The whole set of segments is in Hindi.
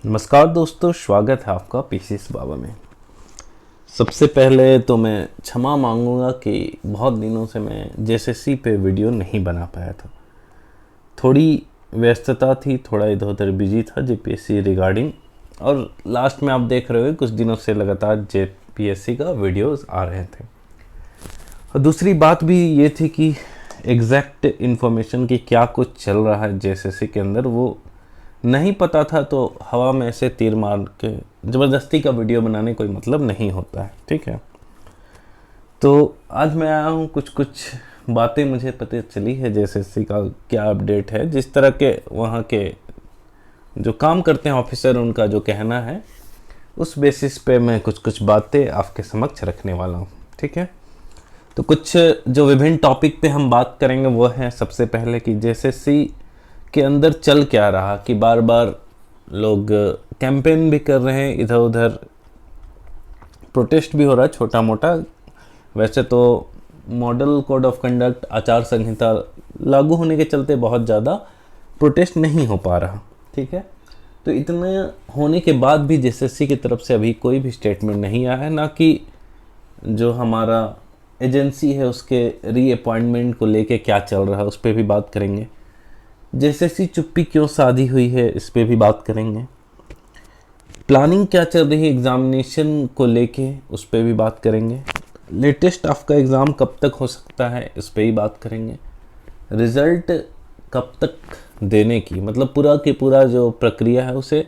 नमस्कार दोस्तों, स्वागत है आपका पीसीएस बाबा में। सबसे पहले तो मैं क्षमा मांगूंगा कि बहुत दिनों से मैं जेएसएससी पे वीडियो नहीं बना पाया था। थोड़ी व्यस्तता थी, थोड़ा इधर उधर बिजी था जेपीएससी रिगार्डिंग, और लास्ट में आप देख रहे हो कुछ दिनों से लगातार जेपीएससी का वीडियोस आ रहे थे। और दूसरी बात भी ये थी कि एग्जैक्ट इन्फॉर्मेशन की क्या कुछ चल रहा है जेएसएससी के अंदर वो नहीं पता था, तो हवा में ऐसे तीर मार के ज़बरदस्ती का वीडियो बनाने कोई मतलब नहीं होता है। ठीक है, तो आज मैं आया हूँ, कुछ कुछ बातें मुझे पता चली है जेएसएससी का क्या अपडेट है, जिस तरह के वहाँ के जो काम करते हैं ऑफिसर उनका जो कहना है, उस बेसिस पे मैं कुछ कुछ बातें आपके समक्ष रखने वाला हूँ। ठीक है, तो कुछ जो विभिन्न टॉपिक पे हम बात करेंगे वो है सबसे पहले कि जेएसएससी के अंदर चल क्या रहा, कि बार बार लोग कैंपेन भी कर रहे हैं, इधर उधर प्रोटेस्ट भी हो रहा है छोटा मोटा। वैसे तो मॉडल कोड ऑफ कंडक्ट आचार संहिता लागू होने के चलते बहुत ज़्यादा प्रोटेस्ट नहीं हो पा रहा। ठीक है, तो इतने होने के बाद भी जेएसएससी की तरफ से अभी कोई भी स्टेटमेंट नहीं आया है, ना कि जो हमारा एजेंसी है उसके रीअपॉइंटमेंट को लेके क्या चल रहा है उस पर भी बात करेंगे। जेएसएससी चुप्पी क्यों साधी हुई है इस पे भी बात करेंगे। प्लानिंग क्या चल रही है एग्जामिनेशन को लेके उस पे भी बात करेंगे। लेटेस्ट आपका एग्ज़ाम कब तक हो सकता है इस पे ही बात करेंगे। रिज़ल्ट कब तक देने की, मतलब पूरा की पूरा जो प्रक्रिया है उसे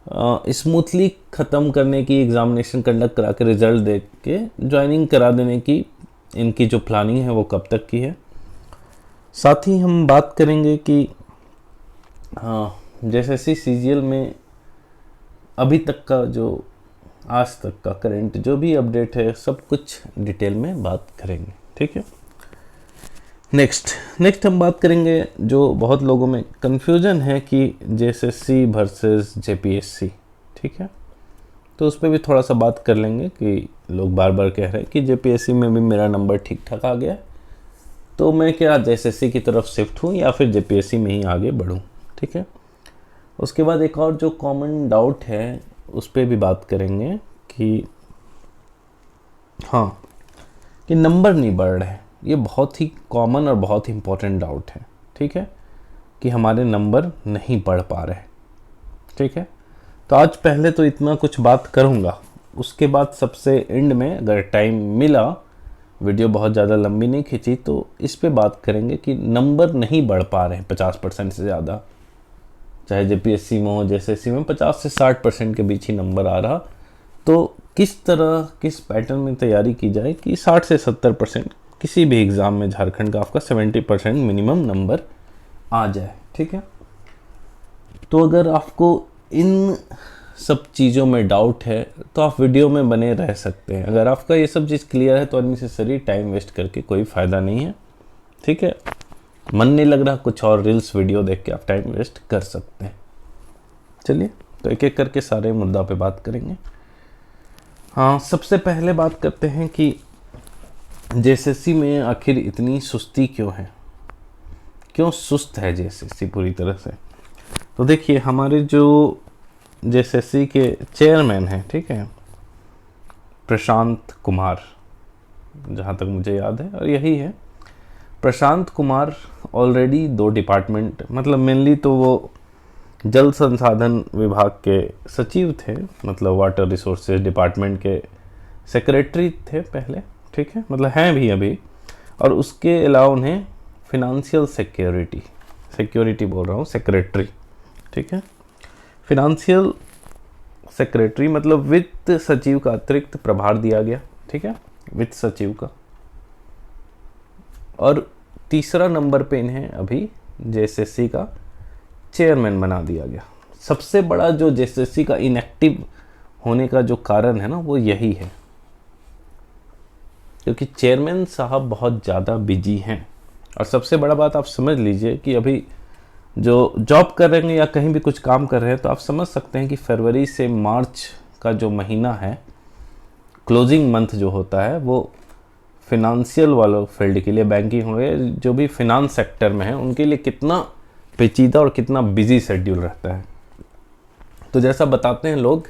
स्मूथली ख़त्म करने की, एग्ज़ामिनेशन कंडक्ट करा के रिज़ल्ट दे के ज्वाइनिंग करा देने की इनकी जो प्लानिंग है वो कब तक की है। साथ ही हम बात करेंगे कि हाँ, जेएसएससी सीजीएल में अभी तक का जो आज तक का करंट जो भी अपडेट है सब कुछ डिटेल में बात करेंगे। ठीक है, नेक्स्ट हम बात करेंगे जो बहुत लोगों में कंफ्यूजन है कि जेएसएससी वर्सेस जेपीएससी। ठीक है, तो उस पर भी थोड़ा सा बात कर लेंगे कि लोग बार बार कह रहे हैं कि जेपीएससी में भी मेरा नंबर ठीक ठाक आ गया, तो मैं क्या जेएसएससी की तरफ शिफ्ट हूँ या फिर जेपीएससी में ही आगे बढ़ूँ। ठीक है, उसके बाद एक और जो कॉमन डाउट है उस पर भी बात करेंगे कि हाँ, कि नंबर नहीं बढ़ रहे हैं। ये बहुत ही कॉमन और बहुत ही इम्पोर्टेंट डाउट है। ठीक है, कि हमारे नंबर नहीं बढ़ पा रहे। ठीक है, तो आज पहले तो इतना कुछ बात करूँगा, उसके बाद सबसे एंड में अगर टाइम मिला, वीडियो बहुत ज़्यादा लंबी नहीं खींची, तो इस पे बात करेंगे कि नंबर नहीं बढ़ पा रहे हैं 50% से ज़्यादा। चाहे जेपीएससी में हो, जेएसएससी में 50 से 60% के बीच ही नंबर आ रहा, तो किस तरह किस पैटर्न में तैयारी की जाए कि 60 से 70% किसी भी एग्ज़ाम में झारखंड का आपका 70% मिनिमम नंबर आ जाए। ठीक है, तो अगर आपको इन सब चीज़ों में डाउट है तो आप वीडियो में बने रह सकते हैं। अगर आपका ये सब चीज़ क्लियर है तो अननेसेसरी टाइम वेस्ट करके कोई फ़ायदा नहीं है। ठीक है, मन नहीं लग रहा कुछ और रील्स वीडियो देख के आप टाइम वेस्ट कर सकते हैं। चलिए, तो एक एक करके सारे मुद्दा पे बात करेंगे। हाँ, सबसे पहले बात करते हैं कि जेएसएससी में आखिर इतनी सुस्ती क्यों है, क्यों सुस्त है जेएसएससी पूरी तरह से। तो देखिए, हमारे जो जेएसएससी के चेयरमैन हैं, ठीक है, प्रशांत कुमार, जहाँ तक मुझे याद है, और यही है प्रशांत कुमार, ऑलरेडी 2 डिपार्टमेंट, मतलब मेनली तो वो जल संसाधन विभाग के सचिव थे, मतलब वाटर रिसोर्सेज डिपार्टमेंट के सेक्रेटरी थे पहले। ठीक है, मतलब हैं भी अभी, और उसके अलावा उन्हें फिनंशियल सिक्योरिटी बोल रहा हूँ, सेक्रेटरी। ठीक है, फिनंशियल सेक्रेटरी मतलब वित्त सचिव का अतिरिक्त प्रभार दिया गया। ठीक है, वित्त सचिव का। और तीसरा नंबर पे इन्हें अभी जेएसएससी का चेयरमैन बना दिया गया। सबसे बड़ा जो जेएसएससी का इनएक्टिव होने का जो कारण है ना, वो यही है, क्योंकि चेयरमैन साहब बहुत ज़्यादा बिजी हैं। और सबसे बड़ा बात आप समझ लीजिए कि अभी जो जॉब कर रहे हैं या कहीं भी कुछ काम कर रहे हैं, तो आप समझ सकते हैं कि फरवरी से मार्च का जो महीना है, क्लोजिंग मंथ जो होता है, वो फिनंशियल वालों फील्ड के लिए, बैंकिंग हो गए, जो भी फिनांस सेक्टर में है, उनके लिए कितना पेचीदा और कितना बिजी शेड्यूल रहता है। तो जैसा बताते हैं लोग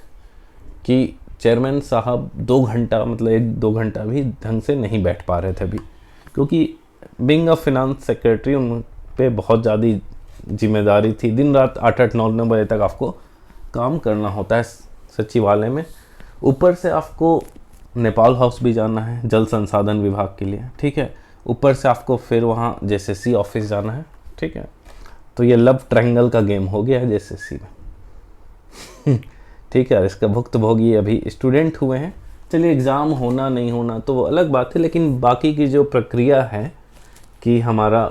कि चेयरमैन साहब 2 घंटा, मतलब 1-2 घंटा भी ढंग से नहीं बैठ पा रहे थे अभी, क्योंकि बीइंग अ फिनांस सेक्रेटरी उन पे बहुत ज़्यादा जिम्मेदारी थी। दिन रात 8-8, 9-9 बजे तक आपको काम करना होता है सचिवालय में। ऊपर से आपको नेपाल हाउस भी जाना है जल संसाधन विभाग के लिए, ठीक है। ऊपर से आपको फिर वहाँ जेएसएससी ऑफिस जाना है, ठीक है। तो ये लव ट्रायंगल का गेम हो गया है जेएसएससी में ठीक है। इसका भुक्तभोगी अभी स्टूडेंट हुए हैं। चलिए, एग्ज़ाम होना नहीं होना तो वो अलग बात है, लेकिन बाकी की जो प्रक्रिया है कि हमारा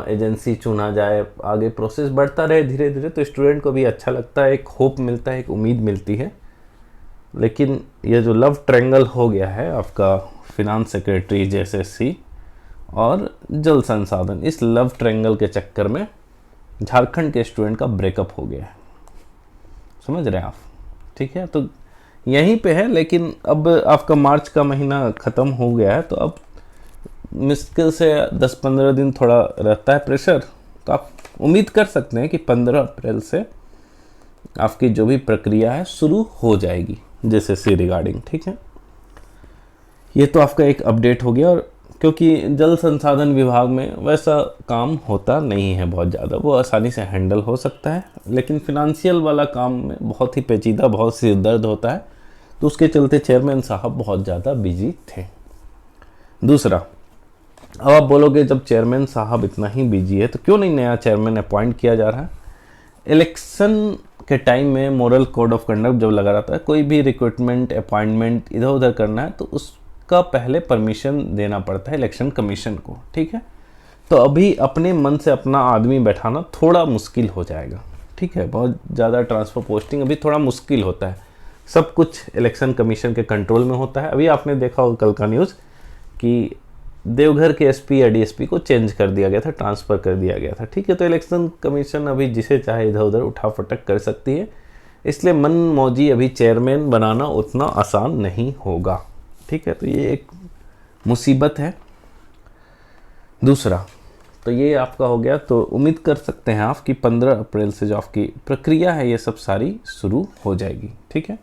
एजेंसी चुना जाए, आगे प्रोसेस बढ़ता रहे धीरे धीरे, तो स्टूडेंट को भी अच्छा लगता है, एक होप मिलता है, एक उम्मीद मिलती है। लेकिन ये जो लव ट्रायंगल हो गया है आपका फिनांस सेक्रेटरी, जेएसएससी और जल संसाधन, इस लव ट्रायंगल के चक्कर में झारखंड के स्टूडेंट का ब्रेकअप हो गया है। समझ रहे हैं आप, ठीक है। तो यहीं पे है, लेकिन अब आपका मार्च का महीना ख़त्म हो गया है, तो अब मुश्किल से 10-15 दिन थोड़ा रहता है प्रेशर। तो आप उम्मीद कर सकते हैं कि 15 अप्रैल से आपकी जो भी प्रक्रिया है शुरू हो जाएगी जेएसएससी रिगार्डिंग, ठीक है। ये तो आपका एक अपडेट हो गया। और क्योंकि जल संसाधन विभाग में वैसा काम होता नहीं है बहुत ज़्यादा, वो आसानी से हैंडल हो सकता है, लेकिन फिनंशियल वाला काम में बहुत ही पेचीदा, बहुत सिर दर्द होता है, तो उसके चलते चेयरमैन साहब बहुत ज़्यादा बिजी थे। दूसरा, अब आप बोलोगे जब चेयरमैन साहब इतना ही बिजी है तो क्यों नहीं नया चेयरमैन अपॉइंट किया जा रहा है। इलेक्शन के टाइम में मॉरल कोड ऑफ कंडक्ट जब लगा रहता है, कोई भी रिक्रूटमेंट अपॉइंटमेंट इधर उधर करना है तो उसका पहले परमिशन देना पड़ता है इलेक्शन कमीशन को, ठीक है। तो अभी अपने मन से अपना आदमी बैठाना थोड़ा मुश्किल हो जाएगा, ठीक है। बहुत ज़्यादा ट्रांसफ़र पोस्टिंग अभी थोड़ा मुश्किल होता है, सब कुछ इलेक्शन कमीशन के कंट्रोल में होता है। अभी आपने देखा होगा कल का न्यूज़ कि देवघर के एसपी या डीएसपी को चेंज कर दिया गया था, ट्रांसफ़र कर दिया गया था, ठीक है। तो इलेक्शन कमीशन अभी जिसे चाहे इधर उधर उठा फटक कर सकती है, इसलिए मन मौजी अभी चेयरमैन बनाना उतना आसान नहीं होगा, ठीक है। तो ये एक मुसीबत है। दूसरा, तो ये आपका हो गया। तो उम्मीद कर सकते हैं आप कि 15 अप्रैल से जो आपकी प्रक्रिया है ये सब सारी शुरू हो जाएगी, ठीक है।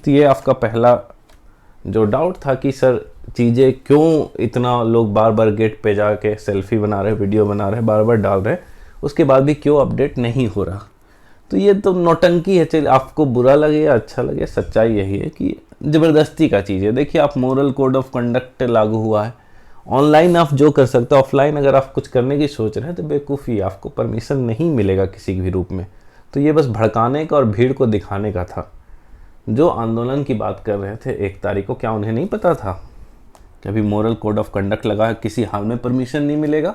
तो ये आपका पहला जो डाउट था कि सर चीज़ें क्यों इतना लोग बार बार गेट पे जाके सेल्फी बना रहे, वीडियो बना रहे, बार बार डाल रहे, उसके बाद भी क्यों अपडेट नहीं हो रहा। तो ये तो नौटंकी है। चलिए, आपको बुरा लगे या अच्छा लगे, सच्चाई यही है कि ज़बरदस्ती का चीज़ है। देखिए, आप मॉरल कोड ऑफ कंडक्ट लागू हुआ है, ऑनलाइन आप जो कर सकते हो, ऑफलाइन अगर आप कुछ करने की सोच रहे हैं तो बेवकूफ़ी, आपको परमिशन नहीं मिलेगा किसी भी रूप में। तो ये बस भड़काने का और भीड़ को दिखाने का था। जो आंदोलन की बात कर रहे थे 1 तारीख को, क्या उन्हें नहीं पता था कि अभी मॉरल कोड ऑफ कंडक्ट लगा है, किसी हाल में परमिशन नहीं मिलेगा।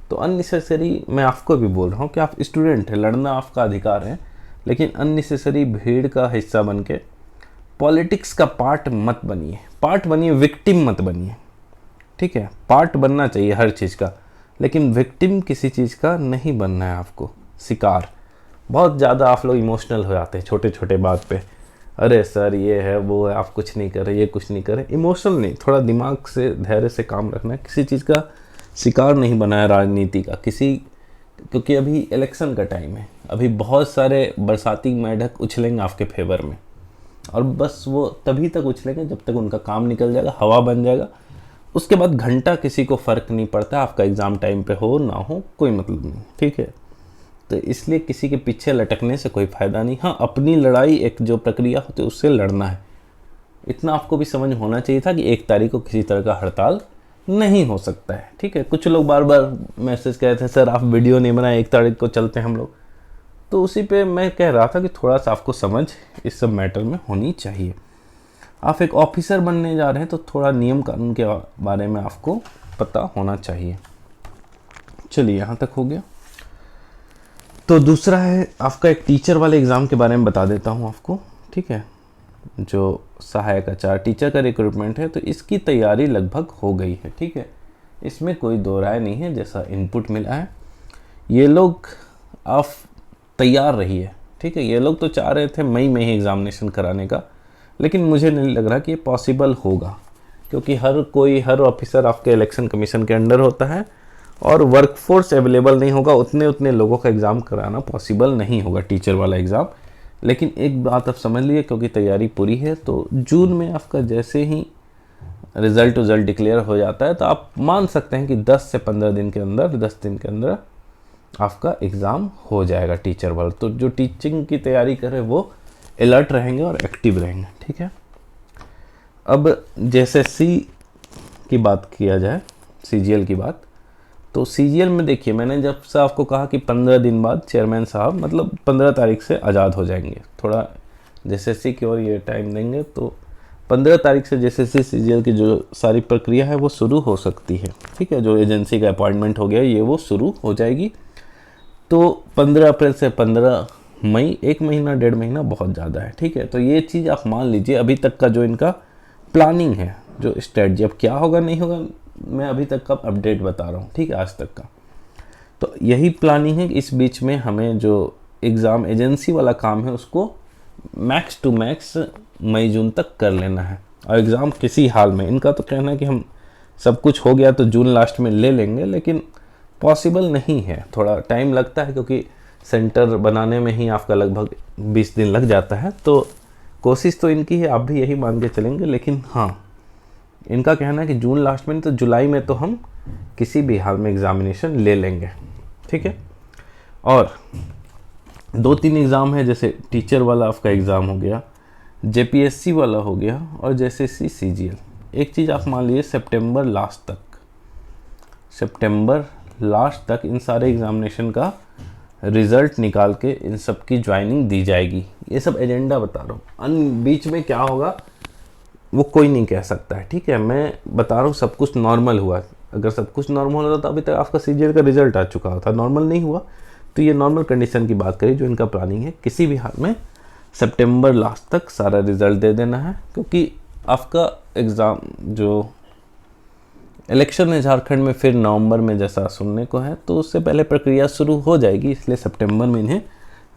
तो अननेसेसरी, मैं आपको भी बोल रहा हूँ कि आप स्टूडेंट हैं, लड़ना आपका अधिकार है, लेकिन अननेसेसरी भीड़ का हिस्सा बन के पॉलिटिक्स का पार्ट मत बनिए। पार्ट बनिए, विक्टिम मत बनिए, ठीक है। पार्ट बनना चाहिए हर चीज़ का, लेकिन विक्टिम किसी चीज़ का नहीं बनना है आपको, शिकार। बहुत ज़्यादा आप लोग इमोशनल हो जाते हैं छोटे छोटे बात पे, अरे सर ये है वो है, आप कुछ नहीं कर रहे, ये कुछ नहीं कर रहे। इमोशनल नहीं, थोड़ा दिमाग से धैर्य से काम रखना है। किसी चीज़ का शिकार नहीं बना है राजनीति का किसी, क्योंकि अभी इलेक्शन का टाइम है, अभी बहुत सारे बरसाती मेढक उछलेंगे आपके फेवर में, और बस वो तभी तक उछलेंगे जब तक उनका काम निकल जाएगा, हवा बन जाएगा। उसके बाद घंटा किसी को फ़र्क नहीं पड़ता, आपका एग्ज़ाम टाइम पे हो ना हो कोई मतलब नहीं, ठीक है। तो इसलिए किसी के पीछे लटकने से कोई फ़ायदा नहीं। हाँ, अपनी लड़ाई एक जो प्रक्रिया होती है उससे लड़ना है। इतना आपको भी समझ होना चाहिए था कि 1 तारीख को किसी तरह का हड़ताल नहीं हो सकता है, ठीक है। कुछ लोग बार बार मैसेज कह रहे थे सर आप वीडियो नहीं बनाए, 1 तारीख को चलते हैं हम लोग। तो उसी पे मैं कह रहा था कि थोड़ा सा आपको समझ इस सब मैटर में होनी चाहिए। आप एक ऑफिसर बनने जा रहे हैं तो थोड़ा नियम कानून के बारे में आपको पता होना चाहिए। चलिए, यहाँ तक हो गया। तो दूसरा है आपका एक टीचर वाले एग्ज़ाम के बारे में बता देता हूँ आपको, ठीक है। जो सहायक आचार्य टीचर का रिक्रूटमेंट है, तो इसकी तैयारी लगभग हो गई है, ठीक है। इसमें कोई दो राय नहीं है, जैसा इनपुट मिला है। ये लोग आप तैयार रहिए, ठीक है। ये लोग तो चाह रहे थे मई में ही एग्ज़ामिनेशन कराने का, लेकिन मुझे नहीं लग रहा कि ये पॉसिबल होगा, क्योंकि हर ऑफिसर आपके इलेक्शन कमीशन के अंडर होता है और वर्कफोर्स अवेलेबल नहीं होगा, उतने लोगों का एग्ज़ाम कराना पॉसिबल नहीं होगा टीचर वाला एग्ज़ाम। लेकिन एक बात आप समझ लीजिए, क्योंकि तैयारी पूरी है, तो जून में आपका जैसे ही रिज़ल्ट डिक्लेयर हो जाता है तो आप मान सकते हैं कि 10 से 15 दिन के अंदर, 10 दिन के अंदर आपका एग्ज़ाम हो जाएगा टीचर वाला। तो जो टीचिंग की तैयारी कर रहे हैं वो अलर्ट रहेंगे और एक्टिव रहेंगे, ठीक है। अब जैसे की बात किया जाए, CGL की बात, तो CGL में देखिए, मैंने जब से आपको कहा कि 15 दिन बाद चेयरमैन साहब मतलब 15 तारीख से आज़ाद हो जाएंगे, थोड़ा JSSC की ओर ये टाइम देंगे, तो 15 तारीख से JSSC CGL की जो सारी प्रक्रिया है वो शुरू हो सकती है, ठीक है। जो एजेंसी का अपॉइंटमेंट हो गया ये वो शुरू हो जाएगी। तो 15 अप्रैल से 15 मई, 1 महीना 1.5 महीना बहुत ज़्यादा है, ठीक है। तो ये चीज़ आप मान लीजिए, अभी तक का जो इनका प्लानिंग है, जो स्ट्रेटजी, अब क्या होगा नहीं होगा मैं अभी तक का अपडेट बता रहा हूँ, ठीक है, आज तक का। तो यही प्लानिंग है कि इस बीच में हमें जो एग्ज़ाम एजेंसी वाला काम है उसको मैक्स टू मैक्स मई जून तक कर लेना है। और एग्ज़ाम किसी हाल में, इनका तो कहना है कि हम सब कुछ हो गया तो जून लास्ट में ले लेंगे, लेकिन पॉसिबल नहीं है, थोड़ा टाइम लगता है, क्योंकि सेंटर बनाने में ही आपका लगभग 20 दिन लग जाता है। तो कोशिश तो इनकी है, आप भी यही मान के चलेंगे, लेकिन हाँ, इनका कहना है कि जून लास्ट में, तो जुलाई में तो हम किसी भी हाल में एग्ज़ामिनेशन ले लेंगे, ठीक है। और 2-3 एग्ज़ाम है, जैसे टीचर वाला आपका एग्ज़ाम हो गया, JPSC वाला हो गया, और JSSC CGL। एक चीज़ आप मान लीजिए, सितंबर लास्ट तक इन सारे एग्ज़ामिनेशन का रिज़ल्ट निकाल के इन सब की ज्वाइनिंग दी जाएगी। ये सब एजेंडा बता रहा हूँ, बीच में क्या होगा वो कोई नहीं कह सकता है, ठीक है। मैं बता रहा हूँ सब कुछ नॉर्मल हुआ, अगर सब कुछ नॉर्मल होता तो अभी तक आपका CGL का रिजल्ट आ चुका होता। नॉर्मल नहीं हुआ, तो ये नॉर्मल कंडीशन की बात करें जो इनका प्लानिंग है, किसी भी हाल में सितंबर लास्ट तक सारा रिजल्ट दे देना है, क्योंकि आपका एग्ज़ाम जो इलेक्शन है झारखंड में फिर नवंबर में जैसा सुनने को है, तो उससे पहले प्रक्रिया शुरू हो जाएगी, इसलिए सितंबर में इन्हें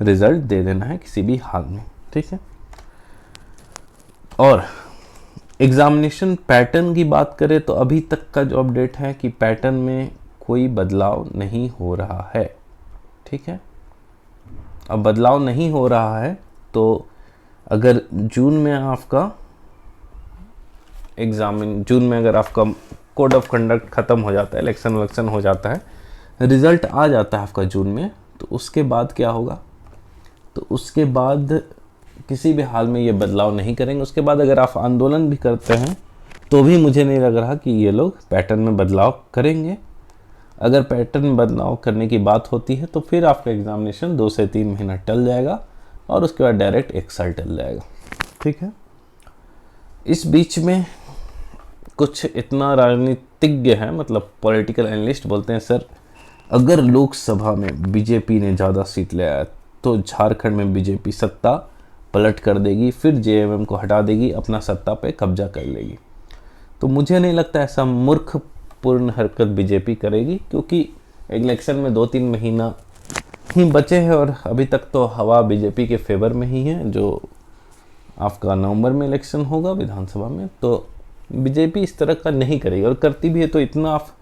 रिजल्ट दे देना है किसी भी हाल में, ठीक है। और एग्ज़ामिनेशन पैटर्न की बात करें तो अभी तक का जो अपडेट है कि पैटर्न में कोई बदलाव नहीं हो रहा है, ठीक है। अब बदलाव नहीं हो रहा है तो अगर जून में आपका जून में अगर आपका कोड ऑफ कंडक्ट ख़त्म हो जाता है, इलेक्शन हो जाता है, रिज़ल्ट आ जाता है आपका जून में, तो उसके बाद क्या होगा, तो उसके बाद किसी भी हाल में ये बदलाव नहीं करेंगे। उसके बाद अगर आप आंदोलन भी करते हैं तो भी मुझे नहीं लग रहा कि ये लोग पैटर्न में बदलाव करेंगे। अगर पैटर्न में बदलाव करने की बात होती है तो फिर आपका एग्ज़ामिनेशन 2 से 3 महीना टल जाएगा और उसके बाद डायरेक्ट 1 साल टल जाएगा, ठीक है। इस बीच में कुछ इतना राजनीतिज्ञ है, मतलब पॉलिटिकल एनालिस्ट बोलते हैं, सर अगर लोकसभा में बीजेपी ने ज़्यादा सीट ले आया तो झारखंड में बीजेपी सत्ता पलट कर देगी, फिर JMM को हटा देगी, अपना सत्ता पे कब्जा कर लेगी। तो मुझे नहीं लगता ऐसा मूर्खपूर्ण हरकत बीजेपी करेगी, क्योंकि इलेक्शन में 2-3 महीना ही बचे हैं और अभी तक तो हवा बीजेपी के फेवर में ही है। जो आपका नवंबर में इलेक्शन होगा विधानसभा में, तो बीजेपी इस तरह का नहीं करेगी, और करती भी है तो इतना आप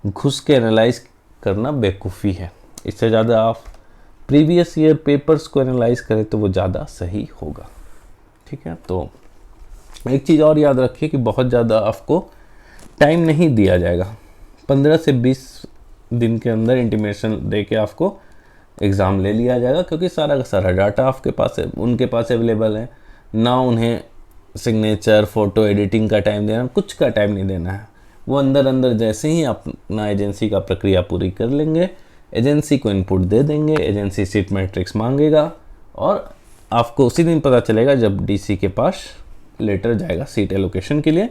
घुस के एनालाइज करना बेवकूफ़ी है। इससे ज़्यादा आप प्रीवियस ईयर पेपर्स को एनालाइज करें तो वो ज़्यादा सही होगा, ठीक है। तो एक चीज़ और याद रखिए कि बहुत ज़्यादा आपको टाइम नहीं दिया जाएगा, 15 से 20 दिन के अंदर इंटीमेशन दे के आपको एग्ज़ाम ले लिया जाएगा, क्योंकि सारा का सारा डाटा आपके पास है, उनके पास अवेलेबल है ना। उन्हें सिग्नेचर, फ़ोटो एडिटिंग का टाइम देना, कुछ का टाइम नहीं देना है। वो अंदर जैसे ही अपना एजेंसी का प्रक्रिया पूरी कर लेंगे, एजेंसी को इनपुट दे देंगे, एजेंसी सीट मैट्रिक्स मांगेगा और आपको उसी दिन पता चलेगा जब DC के पास लेटर जाएगा सीट एलोकेशन के लिए,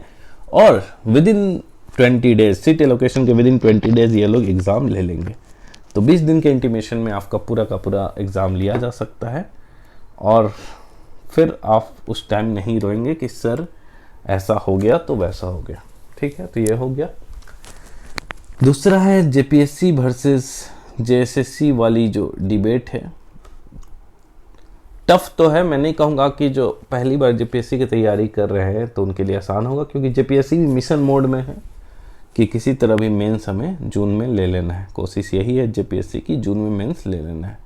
और विदिन 20 डेज, सीट एलोकेशन के विदिन 20 डेज ये लोग एग्ज़ाम ले लेंगे। तो 20 दिन के इंटीमेशन में आपका पूरा का पूरा एग्ज़ाम लिया जा सकता है, और फिर आप उस टाइम नहीं रोएंगे कि सर ऐसा हो गया तो वैसा हो गया, ठीक है। तो ये हो गया। दूसरा है JPSC वर्सेस JSSC वाली जो डिबेट है, टफ तो है। मैं नहीं कहूँगा कि जो पहली बार JPSC की तैयारी कर रहे हैं तो उनके लिए आसान होगा, क्योंकि JPSC भी मिशन मोड में है कि किसी तरह भी मेंस हमें जून में ले लेना है। कोशिश यही है JPSC की, जून में मेंस ले लेना है,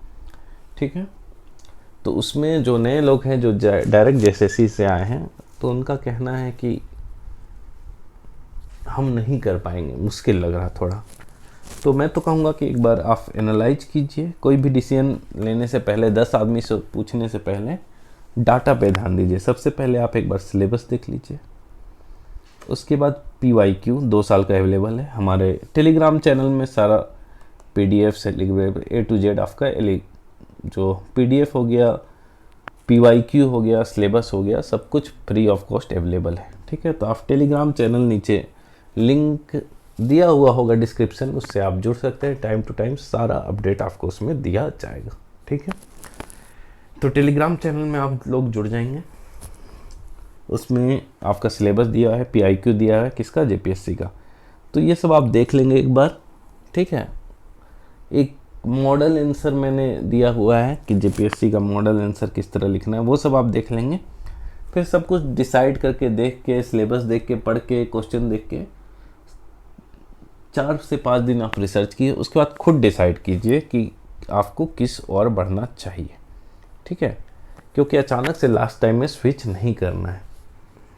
ठीक है। तो उसमें जो नए लोग हैं जो डायरेक्ट जेएसएससी से आए हैं, तो उनका कहना है कि हम नहीं कर पाएंगे, मुश्किल लग रहा थोड़ा। तो मैं तो कहूँगा कि एक बार आप एनालाइज कीजिए, कोई भी डिसीजन लेने से पहले 10 आदमी से पूछने से पहले डाटा पे ध्यान दीजिए। सबसे पहले आप एक बार सिलेबस देख लीजिए, उसके बाद PYQ 2 साल का अवेलेबल है हमारे टेलीग्राम चैनल में। सारा PDF से A to Z आपका जो PDF हो गया, PYQ हो गया, सिलेबस हो गया, सब कुछ फ्री ऑफ कॉस्ट अवेलेबल है। ठीक है, तो आप टेलीग्राम चैनल नीचे लिंक दिया हुआ होगा डिस्क्रिप्शन, उससे आप जुड़ सकते हैं। टाइम टू टाइम सारा अपडेट आपको उसमें दिया जाएगा। ठीक है, तो टेलीग्राम चैनल में आप लोग जुड़ जाएंगे, उसमें आपका सिलेबस दिया है, PIQ दिया है, किसका, JPSC का। तो ये सब आप देख लेंगे एक बार। ठीक है, एक मॉडल आंसर मैंने दिया हुआ है कि JPSC का मॉडल आंसर किस तरह लिखना है, वो सब आप देख लेंगे। फिर सब कुछ डिसाइड करके, देख के, सिलेबस देख के, पढ़ के, क्वेश्चन देख के 4 से 5 दिन आप रिसर्च कीजिए। उसके बाद खुद डिसाइड कीजिए कि आपको किस और बढ़ना चाहिए। ठीक है, क्योंकि अचानक से लास्ट टाइम में स्विच नहीं करना है।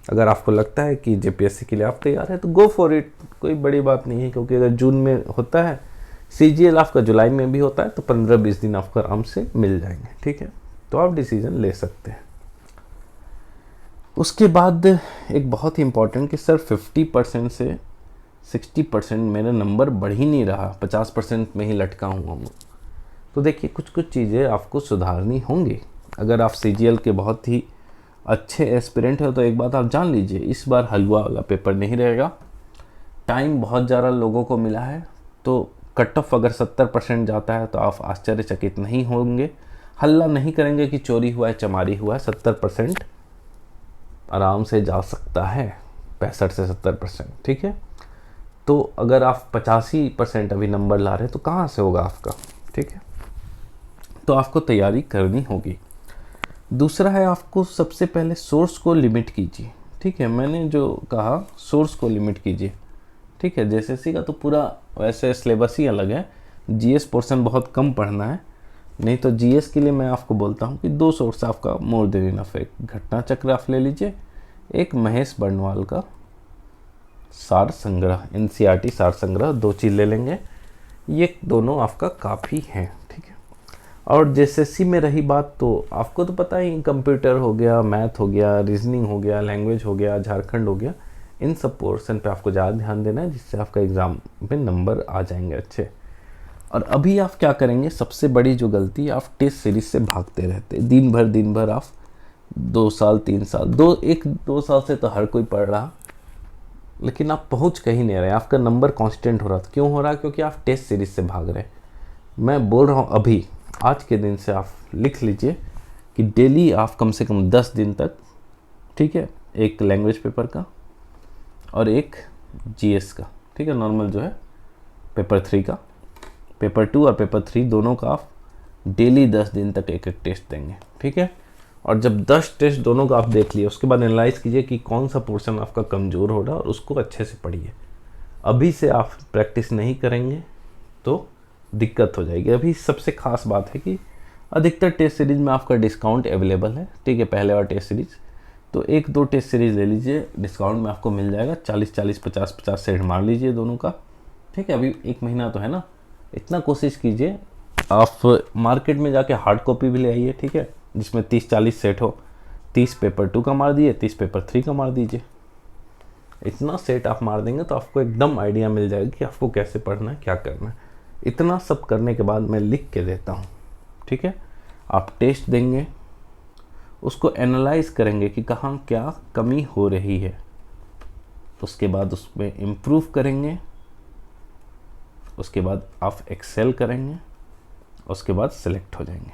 अगर आपको लगता है कि JPSC के लिए आप तैयार है तो गो फॉर इट, कोई बड़ी बात नहीं है। क्योंकि अगर जून में होता है, CGL आपका जुलाई में भी होता है, तो 15-20 दिन आपको आराम से मिल जाएंगे। ठीक है, तो आप डिसीजन ले सकते हैं। उसके बाद एक बहुत ही इंपॉर्टेंट कि सर 50% से 60% मेरा नंबर बढ़ ही नहीं रहा, 50% में ही लटका हुआ हूँ। तो देखिए, कुछ कुछ चीज़ें आपको सुधारनी होंगी। अगर आप CGL के बहुत ही अच्छे एस्पिरेंट हो तो एक बात आप जान लीजिए, इस बार हलवा वाला पेपर नहीं रहेगा। टाइम बहुत ज़्यादा लोगों को मिला है, तो कट ऑफ अगर 70% जाता है तो आप आश्चर्यचकित नहीं होंगे। हल्ला नहीं करेंगे कि चोरी हुआ है, चमारी हुआ है। 70% आराम से जा सकता है, 65 से 70%। ठीक है, तो अगर आप 85% अभी नंबर ला रहे हैं तो कहाँ से होगा आपका। ठीक है, तो आपको तैयारी करनी होगी। दूसरा है, आपको सबसे पहले सोर्स को लिमिट कीजिए। ठीक है, मैंने जो कहा सोर्स को लिमिट कीजिए। ठीक है, JSSC का तो पूरा वैसे सिलेबस ही अलग है, GS पोर्शन बहुत कम पढ़ना है। नहीं तो GS के लिए मैं आपको बोलता हूँ कि 2 सोर्स आपका मोर देन इनफ है। एक घटना चक्र आप ले लीजिए, एक महेश बर्णवाल का सार संग्रह, NCERT सार संग्रह, 2 चीज़ ले लेंगे। ये दोनों आपका काफ़ी हैं। ठीक है, और JSSC में रही बात, तो आपको तो पता ही, कंप्यूटर हो गया, मैथ हो गया, रीजनिंग हो गया, लैंग्वेज हो गया, झारखंड हो गया, इन सब पोर्शन पे आपको ज़्यादा ध्यान देना है, जिससे आपका एग्ज़ाम में नंबर आ जाएंगे अच्छे। और अभी आप क्या करेंगे, सबसे बड़ी जो गलती, आप टेस्ट सीरीज से भागते रहते, दिन भर आप 2 साल 3 साल 2 साल से तो हर कोई पढ़ रहा, लेकिन आप पहुंच कहीं नहीं रहे, आपका नंबर कांस्टेंट हो रहा। क्यों हो रहा? क्योंकि आप टेस्ट सीरीज से भाग रहे। मैं बोल रहा हूँ अभी आज के दिन से आप लिख लीजिए कि डेली आप कम से कम 10 दिन तक, ठीक है, एक लैंग्वेज पेपर का और एक GS का, ठीक है, नॉर्मल जो है पेपर 3 का, पेपर 2 और पेपर 3 दोनों का आप डेली 10 दिन तक एक एक टेस्ट देंगे। ठीक है, और जब 10 टेस्ट दोनों का आप देख लिए, उसके बाद एनालाइज कीजिए कि कौन सा पोर्शन आपका कमज़ोर हो रहा है और उसको अच्छे से पढ़िए। अभी से आप प्रैक्टिस नहीं करेंगे तो दिक्कत हो जाएगी। अभी सबसे ख़ास बात है कि अधिकतर टेस्ट सीरीज़ में आपका डिस्काउंट अवेलेबल है। ठीक है, पहले और टेस्ट सीरीज़ तो 1-2 टेस्ट सीरीज़ ले लीजिए, डिस्काउंट में आपको मिल जाएगा। 40-40, 50-50 सेट मार लीजिए दोनों का। ठीक है, अभी 1 महीना तो है ना, इतना कोशिश कीजिए। आप मार्केट में जाके हार्ड कॉपी भी ले आइए, ठीक है, जिसमें 30-40 सेट हो। 30 पेपर 2 का मार दिए, 30 पेपर 3 का मार दीजिए। इतना सेट आप मार देंगे तो आपको एकदम आइडिया मिल जाएगा कि आपको कैसे पढ़ना है, क्या करना है। इतना सब करने के बाद मैं लिख के देता हूँ। ठीक है, आप टेस्ट देंगे, उसको एनालाइज करेंगे कि कहाँ क्या कमी हो रही है, उसके बाद उसमें इम्प्रूव करेंगे, उसके बाद आप एक्सेल करेंगे, उसके बाद सेलेक्ट हो जाएंगे।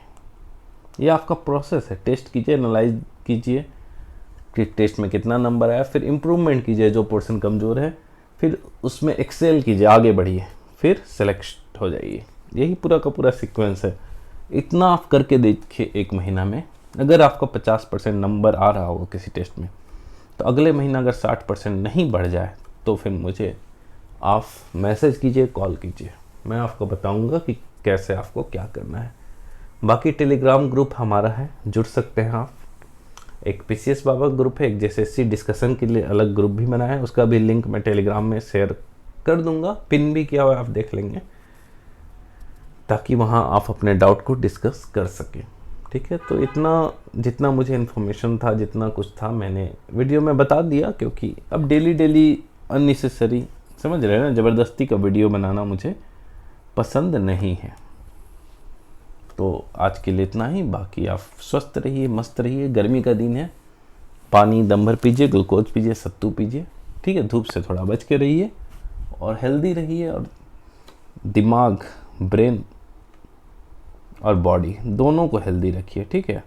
ये आपका प्रोसेस है। टेस्ट कीजिए, एनालाइज कीजिए कि टेस्ट में कितना नंबर आया, फिर इम्प्रूवमेंट कीजिए जो पोर्शन कमज़ोर है, फिर उसमें एक्सेल कीजिए, आगे बढ़िए, फिर सेलेक्ट हो जाइए। यही पूरा का पूरा सीक्वेंस है। इतना आप करके देखिए 1 महीना में। अगर आपका 50% नंबर आ रहा हो किसी टेस्ट में, तो अगले महीना अगर 60% नहीं बढ़ जाए तो फिर मुझे आप मैसेज कीजिए, कॉल कीजिए, मैं आपको बताऊंगा कि कैसे आपको क्या करना है। बाकी टेलीग्राम ग्रुप हमारा है, जुड़ सकते हैं आप। एक पीसीएस बाबा ग्रुप है, एक जेएसएससी डिस्कशन के लिए अलग ग्रुप भी बनाया है, उसका भी लिंक मैं टेलीग्राम में शेयर कर दूंगा, पिन भी किया हुआ है, आप देख लेंगे, ताकि वहाँ आप अपने डाउट को डिस्कस कर सकें। ठीक है, तो इतना जितना मुझे इन्फॉर्मेशन था, जितना कुछ था, मैंने वीडियो में बता दिया, क्योंकि अब डेली डेली अननेसेसरी, समझ रहे हैं ना, ज़बरदस्ती का वीडियो बनाना मुझे पसंद नहीं है। तो आज के लिए इतना ही, बाकी आप स्वस्थ रहिए, मस्त रहिए, गर्मी का दिन है, पानी दम भर पीजिए, ग्लूकोज पीजिए, सत्तू पीजिए, ठीक है, धूप से थोड़ा बच के रहिए और हेल्दी रहिए, और दिमाग, ब्रेन और बॉडी दोनों को हेल्दी रखिए। ठीक है,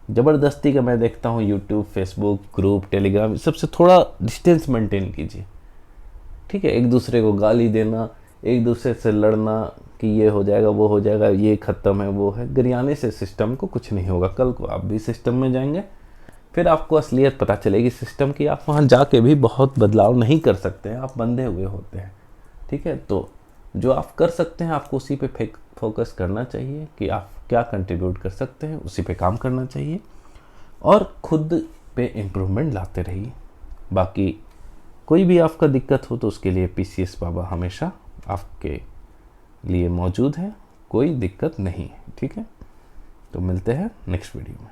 ज़बरदस्ती का मैं देखता हूँ यूट्यूब, फेसबुक, ग्रुप, टेलीग्राम, सबसे थोड़ा डिस्टेंस मेंटेन कीजिए। ठीक है, एक दूसरे को गाली देना, एक दूसरे से लड़ना कि ये हो जाएगा, वो हो जाएगा, ये ख़त्म है, वो है, गरियाने से सिस्टम को कुछ नहीं होगा। कल को आप भी सिस्टम में जाएंगे, फिर आपको असलियत पता चलेगी सिस्टम की। आप वहाँ जाके भी बहुत बदलाव नहीं कर सकते हैं, आप बंधे हुए होते हैं। ठीक है, तो जो आप कर सकते हैं आपको उसी पे फोकस करना चाहिए कि आप क्या कंट्रीब्यूट कर सकते हैं, उसी पे काम करना चाहिए और खुद पे इम्प्रूवमेंट लाते रहिए। बाकी कोई भी आपका दिक्कत हो तो उसके लिए पीसीएस बाबा हमेशा आपके लिए मौजूद है, कोई दिक्कत नहीं है। ठीक है, तो मिलते हैं नेक्स्ट वीडियो में।